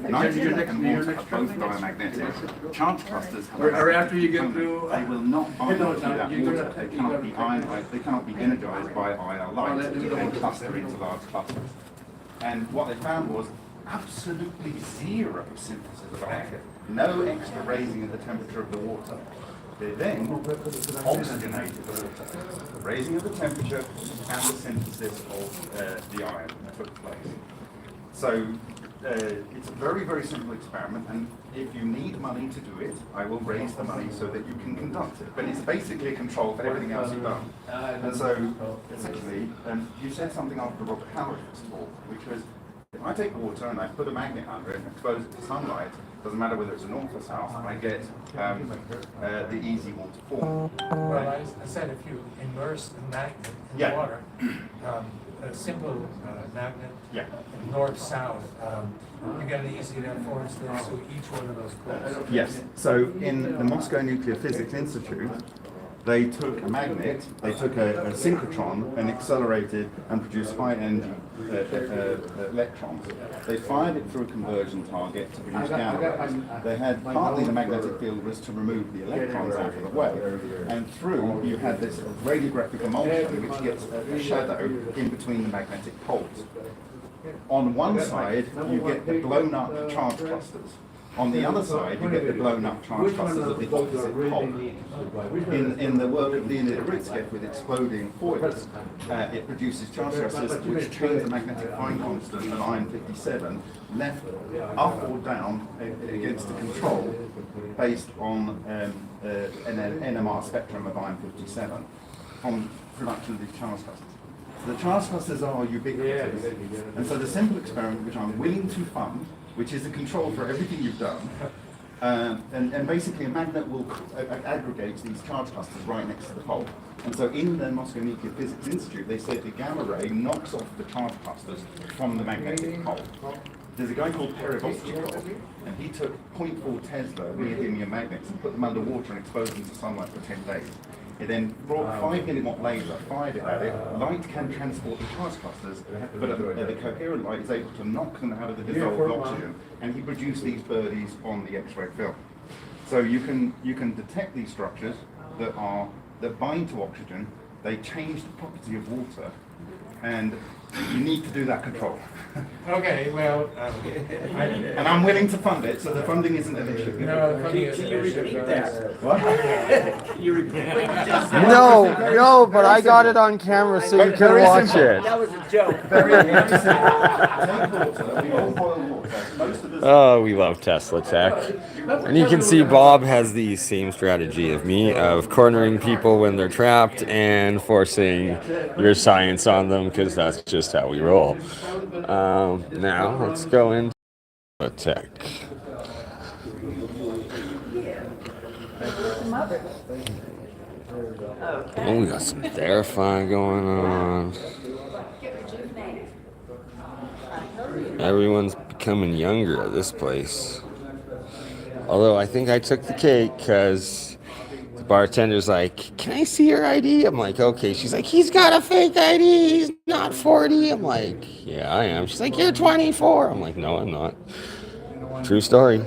Nitrogen and water are both diamagnetic. Charge clusters have Or after you get through, they will not bind to that water. They cannot be ionized. They cannot be energized by IR light and cluster into large clusters. And what they found was absolutely zero synthesis of iron. No extra raising of the temperature of the water. They then oxygenated the water, raising of the temperature and the synthesis of the iron took place. So it's a very, very simple experiment, and if you need money to do it, I will raise the money so that you can conduct it. But it's basically a control for everything else you've done. And so, essentially, you said something after Robert Howard's talk, which was, if I take water and I put a magnet under it and expose it to sunlight, doesn't matter whether it's a north or south, I get the easy water form. Well, I said if you immerse the magnet in water, a simple magnet, north-south, you get an easy force there, so each one of those poles. Yes. So in the Moscow Nuclear Physics Institute, they took a magnet, they took a synchrotron and accelerated and produced high-energy electrons. They fired it through a conversion target to produce gamma rays. They had partly the magnetic field was to remove the electrons out of the way, and through you had this radiographic emulsion which gets a shadow in between the magnetic poles. On one side you get the blown up charge clusters. On the other side, you get the blown-up charge clusters of the opposite pole. In the work of Leonid Britskev with exploding foils, it produces charge clusters which change the magnetic fine constant of iron 57 left up or down against the control based on an NMR spectrum of iron 57 from production of these charge clusters. So the charge clusters are ubiquitous, and so the simple experiment which I'm willing to fund, which is a control for everything you've done. And basically a magnet will aggregate these charge clusters right next to the pole. And so in the Moscow Nuclear Physics Institute, they said the gamma ray knocks off the charge clusters from the magnetic pole. There's a guy called Perevozchikov, and he took 0.4 Tesla neodymium magnets and put them under water and exposed them to sunlight for 10 days. He then brought a 5 milliwatt laser, fired it at it. Light can transport the charge clusters, but the coherent light is able to knock them out of the dissolved oxygen, and he produced these birdies on the X-ray film. So you can detect these structures that bind to oxygen. They change the property of water, and you need to do that control. Okay, well, and I'm willing to fund it, so the funding isn't an issue. No, funding isn't an issue. What? Can you repeat what you just said? No, but I got it on camera so you can watch it. That was a joke. Oh, we love TeslaTech. And you can see Bob has the same strategy of me, of cornering people when they're trapped and forcing your science on them, because that's just how we roll. Now, let's go into tech. Oh, we got some verifying going on. Everyone's becoming younger at this place. Although I think I took the cake because the bartender's like, "Can I see your ID?" I'm like, "Okay." She's like, "He's got a fake ID. He's not 40." I'm like, "Yeah, I am." She's like, "You're 24." I'm like, "No, I'm not." True story.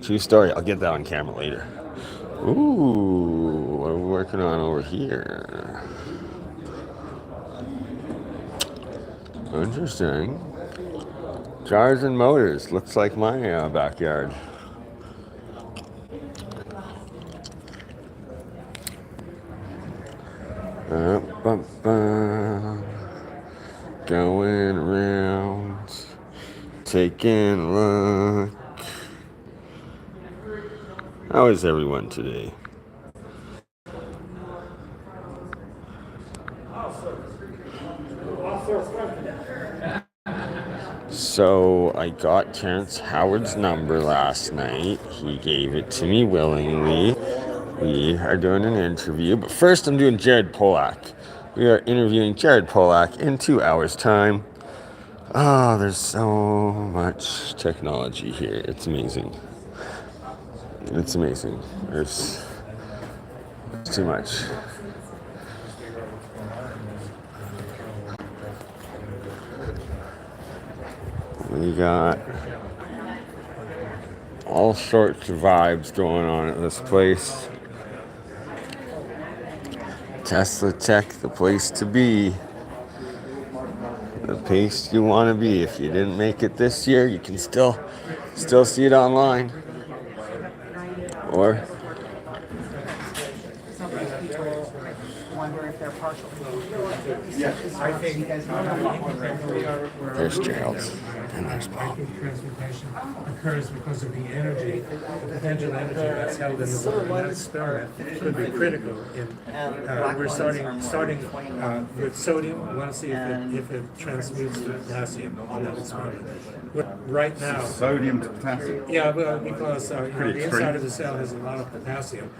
True story. I'll get that on camera later. Ooh, what are we working on over here? Interesting. Jars and motors. Looks like my backyard. Going around, taking a look. How is everyone today? So I got Terrence Howard's number last night. He gave it to me willingly. We are doing an interview, but first I'm doing Jared Polak. We are interviewing Jared Polak in 2 hours' time. Oh, there's so much technology here. It's amazing. It's amazing. There's too much. We got All sorts of vibes going on at this place. TeslaTech, the place to be. The place you want to be. If you didn't make it this year, you can still see it online. Or wonder if they're partial. I think there's Gerald's and there's Paul. transmutation occurs because of the energy, the potential energy that's held in the water. That experiment could be critical. We're starting with sodium. We want to see if it transmutes to potassium on that experiment. Right now, Sodium to potassium. yeah, well, because the Pretty inside extreme. of the cell has a lot of potassium.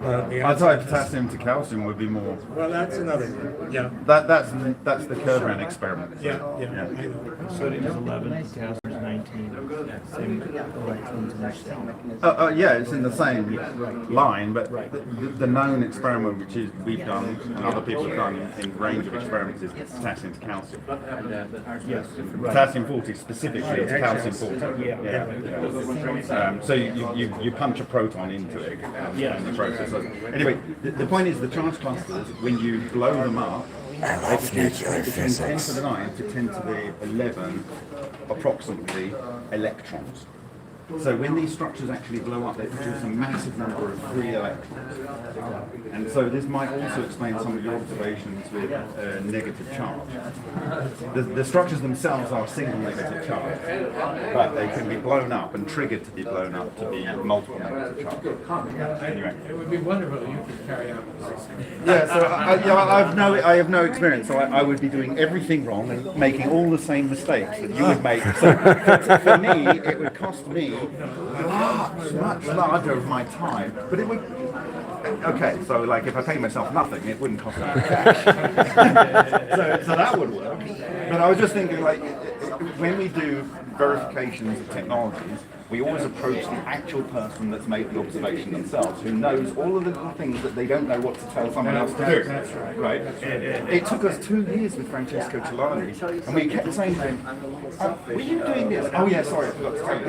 The I'd say outside- potassium to calcium would be more. Well, that's another one. Yeah, That's the Kervran experiment. yeah. I know. Sodium is 11, potassium is 19. Same electrons in each cell. Yeah, it's in the same line, but the known experiment which we've done and other people have done in a range of experiments is potassium to calcium. Yes. Potassium 40 specifically to calcium 40. Yeah. So you punch a proton into it in the process. So anyway, the point is the charge clusters, when you blow them up, I love nuclear it's from 10 physics. to the 9 to 10 to the 11 approximately electrons. So when these structures actually blow up, they produce a massive number of free electrons. And so this might also explain some of your observations with negative charge. The structures themselves are single negative charge, but they can be blown up and triggered to be blown up to be multiple negative charge. Anyway. It would be wonderful if you could carry out this. Yeah, so I have no experience, so I would be doing everything wrong and making all the same mistakes that you would make. So for me, it would cost me much larger of my time, but it would. Okay, so like if I pay myself nothing, it wouldn't cost me cash. so that would work. But I was just thinking, like, when we do verifications of technologies, we always approach the actual person that's made the observation themselves, who knows all of the little things that they don't know what to tell someone else to do. That's Right? It took us 2 years with Francesco Celani, and we kept saying to him, were you doing this? Oh yeah, sorry, I forgot to tell you.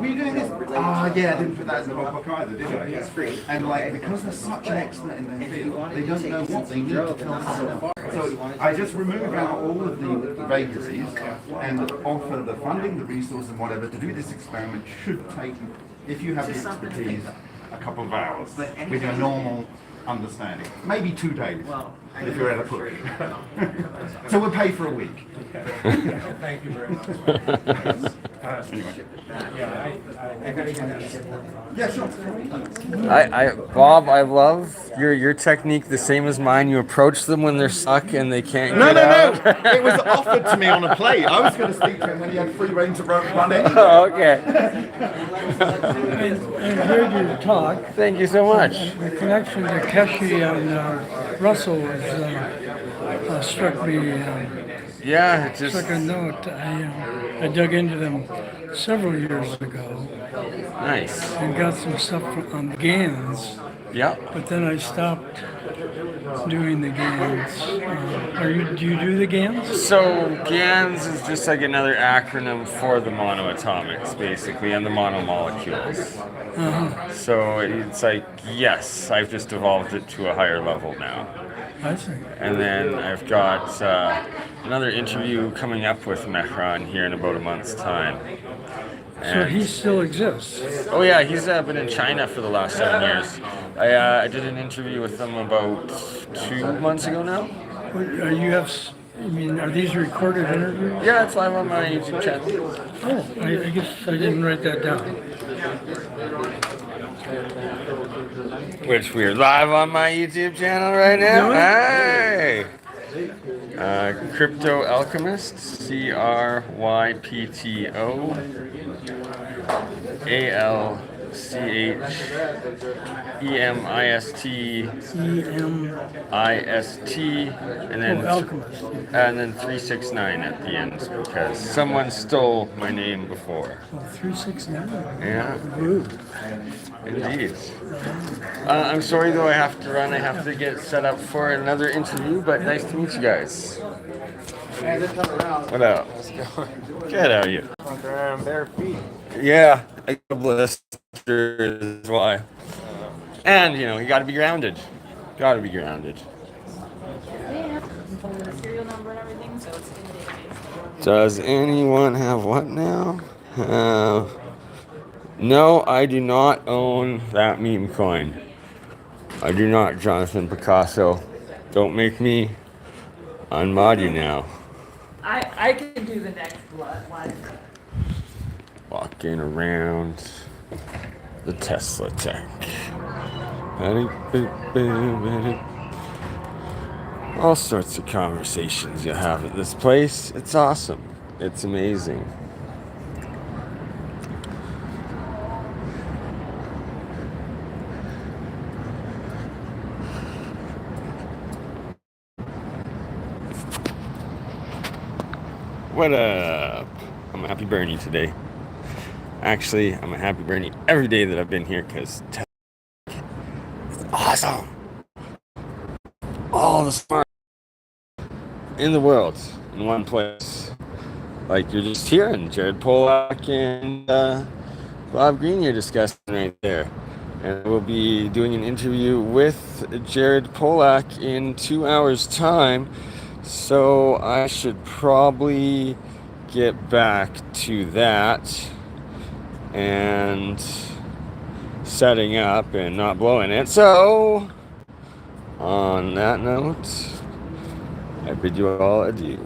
Were you doing this? Ah, yeah, I didn't put that in the logbook either, did I? It's free. And like, because they're such an expert in their field, they don't know what they need to tell someone else. So I just remove out all of the vacancies and offer the funding, the resources and whatever to do this experiment should take, if you have the expertise, a couple of hours with your normal understanding. Maybe 2 days if you're at a push. So we'll pay for a week. Thank you very much. Anyway. Yeah, I gotta get that. Yeah, sure. Bob, I love your technique, the same as mine. You approach them when they're stuck and they can't No, get no, out. no. It was offered to me on a plate. I was going to speak to him when he had free reign to run anyway. Oh, okay. I heard your talk. Thank you so much. The connection to Keshe and Russell struck me. Yeah, it just Struck a note. I dug into them several years ago nice. and got some stuff on the GANs, Yep. but then I stopped doing the GANs. Do you do the GANs? So GANs is just like another acronym for the monoatomics, basically, and the monomolecules. So it's like, yes, I've just evolved it to a higher level now. I see. And then I've got another interview coming up with Mehran here in about a month's time. So And- he still exists. Oh yeah, he's been in China for the last 7 years. I did an interview with him about 2 months ago now. Are these recorded interviews? Yeah, it's live on my YouTube channel. Oh, I guess I didn't write that down. Which we're live on my YouTube channel right now. Hey! Crypto Alchemist, CRYPTO ALCHEMIST IST, Alchemist. and then 369 at the end because someone stole my name before. 369. Yeah, Ooh. indeed. I'm sorry though, I have to run. I have to get set up for another interview, but nice to meet you guys. What up? Good, how are you? Walk around bare feet. Yeah, I got blisters. Why? And you know, you got to be grounded. Got to be grounded. The serial number and everything, so it's in the database. Does anyone have what now? No, I do not own that meme coin. I do not, Jonathan Picasso. Don't make me unmod you now. I can do the next one. Walking around the TeslaTech. All sorts of conversations you have at this place. It's awesome. It's amazing. What up? I'm a happy Bernie today. Actually, I'm a happy Bernie every day that I've been here because it's awesome. All the smart in the world in one place. Like you're just hearing Jared Polak and Bob Green you're discussing right there. And we'll be doing an interview with Jared Polak in 2 hours' time. So I should probably get back to that and setting up and not blowing it. So on that note, I bid you all adieu.